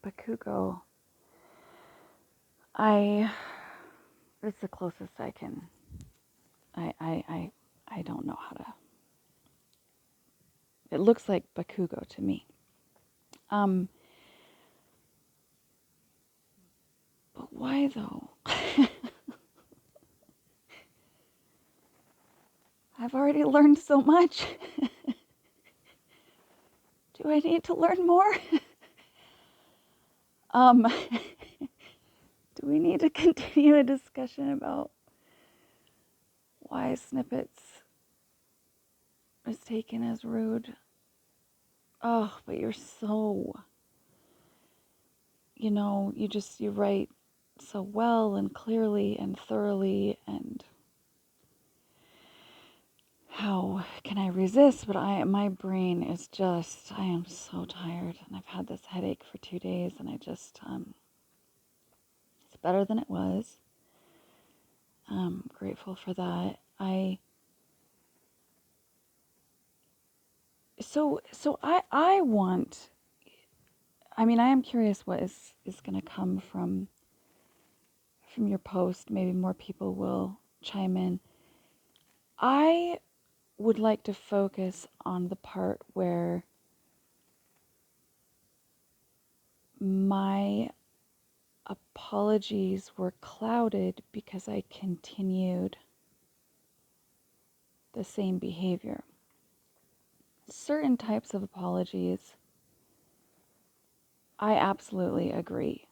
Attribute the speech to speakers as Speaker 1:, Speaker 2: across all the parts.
Speaker 1: Bakugo. It's the closest I can. I don't know how to. It looks like Bakugo to me. Um, but why though? I've already learned so much. Do I need to learn more? Do we need to continue a discussion about why snippets is taken as rude? Oh, but you're so, you write so well and clearly and thoroughly, and how can I resist? But my brain is just, I am so tired, and I've had this headache for 2 days, and I just, it's better than it was. I'm grateful for that. I want, I am curious what is going to come from your post. Maybe more people will chime in. I would like to focus on the part where my apologies were clouded because I continued the same behavior. Certain types of apologies, I absolutely agree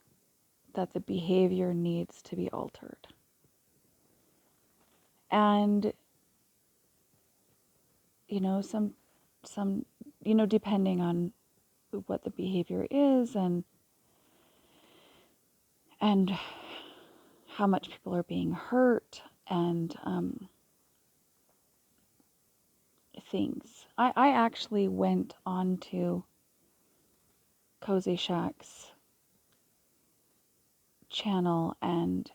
Speaker 1: that the behavior needs to be altered. And, some, depending on what the behavior is and how much people are being hurt and things. I actually went on to Cozy Shack's channel, and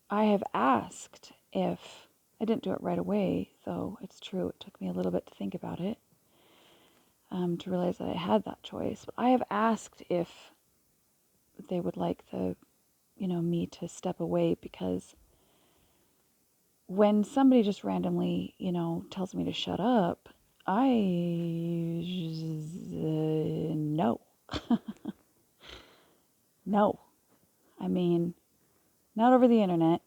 Speaker 1: I have asked if, I didn't do it right away, though it's true, it took me a little bit to think about it, to realize that I had that choice, but I have asked if they would like me to step away, because when somebody just randomly, tells me to shut up, no. No. Not over the internet.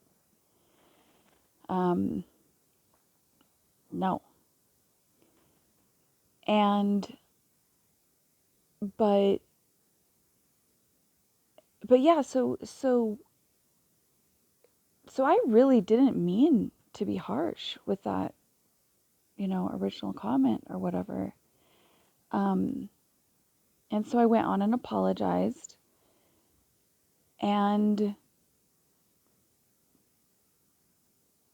Speaker 1: No. And, but yeah, so I really didn't mean to be harsh with that, original comment or whatever. And so I went on and apologized, and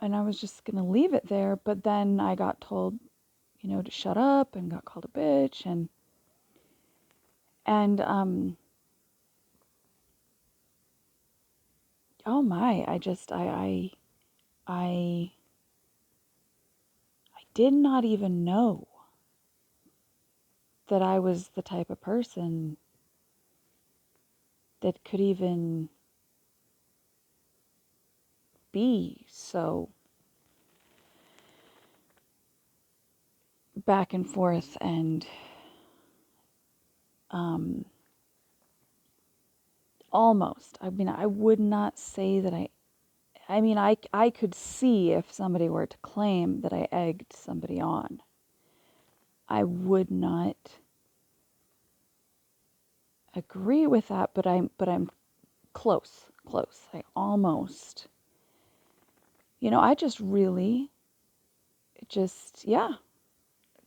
Speaker 1: I was just going to leave it there, but then I got told, to shut up, and got called a bitch, and oh my, I did not even know that I was the type of person that could even be so back and forth and almost. I would not say that I could see if somebody were to claim that I egged somebody on. I would not agree with that, but I'm close. I almost, I just really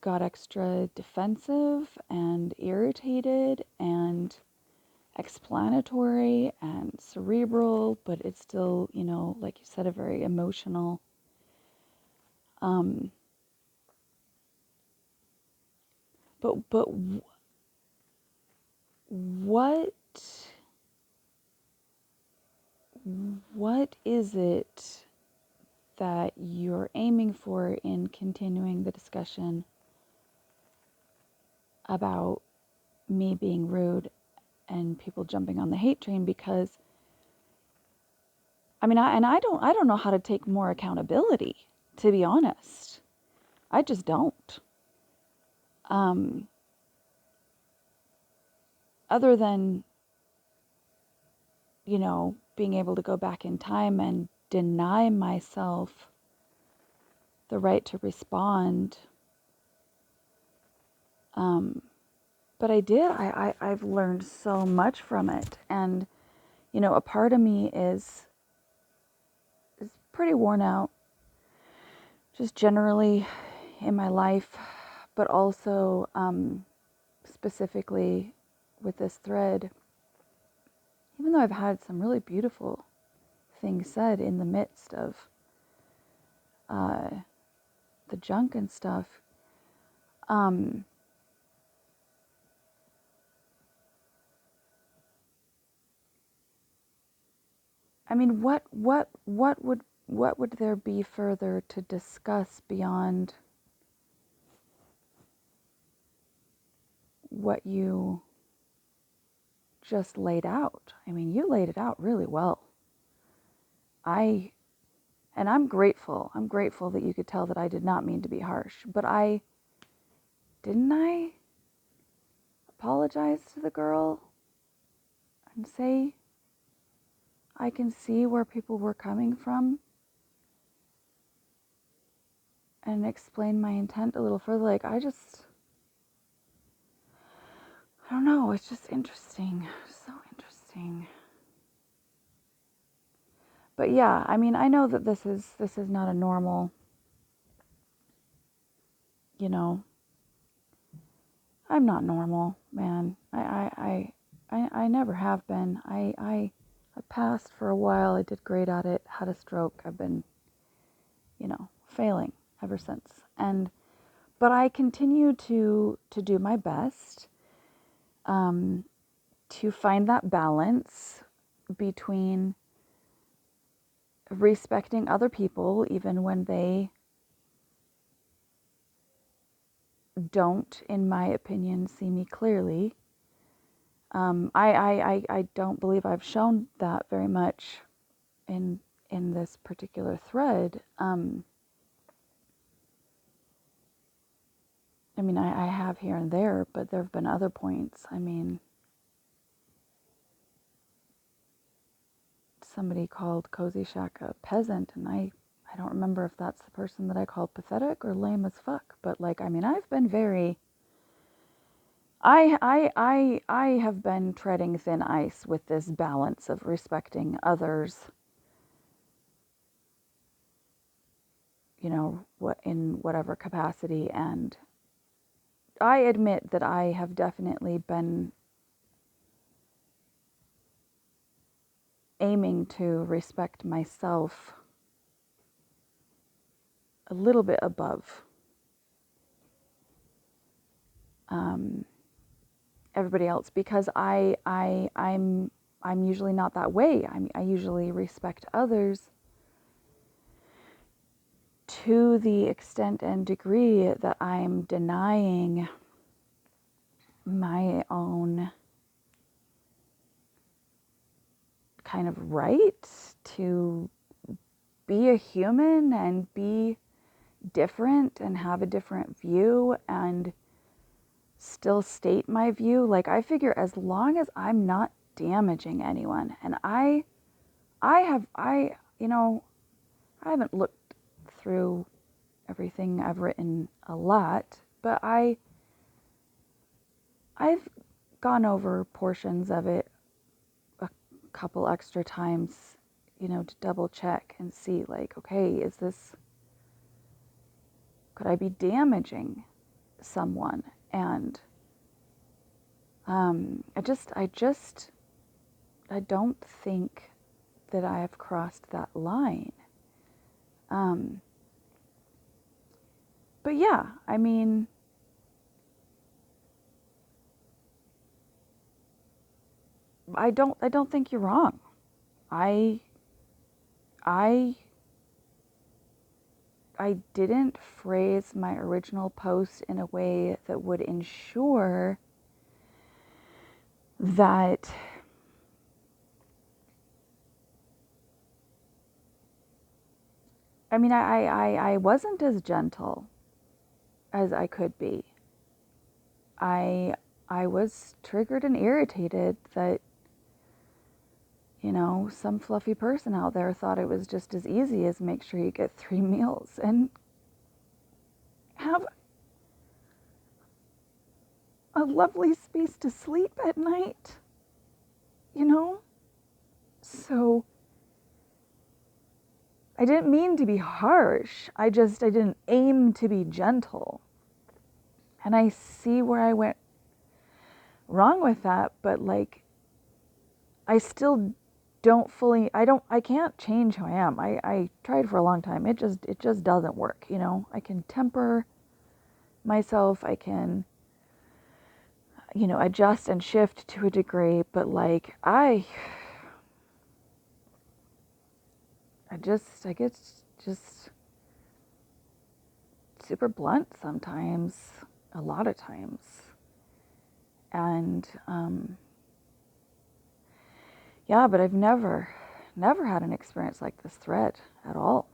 Speaker 1: got extra defensive and irritated and explanatory and cerebral, but it's still, like you said, a very emotional, but what is it that you're aiming for in continuing the discussion about me being rude and people jumping on the hate train, because I mean, I don't know how to take more accountability, to be honest. I just don't. Um, Other than, being able to go back in time and deny myself the right to respond. But I did. I've learned so much from it. And, a part of me is pretty worn out, just generally in my life, but also specifically with this thread, even though I've had some really beautiful things said in the midst of the junk and stuff. I mean, what would there be further to discuss beyond what you just laid out? I mean, you laid it out really well. And I'm grateful. I'm grateful that you could tell that I did not mean to be harsh. But didn't I apologize to the girl and say I can see where people were coming from and explain my intent a little further? Like, I don't know. It's just interesting. So interesting. But yeah, I mean, I know that this is not a normal, I'm not normal, man. I never have been. I passed for a while. I did great at it, had a stroke. I've been, failing ever since. But I continue to do my best to find that balance between respecting other people even when they don't, in my opinion, see me clearly. I don't believe I've shown that very much in this particular thread. I mean, I have here and there, but there have been other points. I mean, somebody called Cozy Shack a peasant, and I don't remember if that's the person that I called pathetic or lame as fuck. But like, I mean, I've been very. I have been treading thin ice with this balance of respecting others, what in whatever capacity, and I admit that I have definitely been aiming to respect myself a little bit above everybody else, because I'm usually not that way. I usually respect others to the extent and degree that I'm denying my own kind of right to be a human and be different and have a different view and still state my view. Like, I figure as long as I'm not damaging anyone, and I haven't looked through everything I've written a lot, but I've gone over portions of it a couple extra times, to double check and see, like, okay, could I be damaging someone? And I don't think that I have crossed that line. But yeah, I mean, I don't think you're wrong. I I I didn't phrase my original post in a way that would ensure that I wasn't as gentle as I could be. I I was triggered and irritated that, some fluffy person out there thought it was just as easy as make sure you get 3 meals and have a lovely space to sleep at night, you know? So I didn't mean to be harsh. I didn't aim to be gentle. And I see where I went wrong with that, but like, I still don't fully, I can't change who I am. I tried for a long time. It just doesn't work, I can temper myself. I can, adjust and shift to a degree, but like, I get just super blunt sometimes, a lot of times. And, yeah, but I've never had an experience like this thread at all.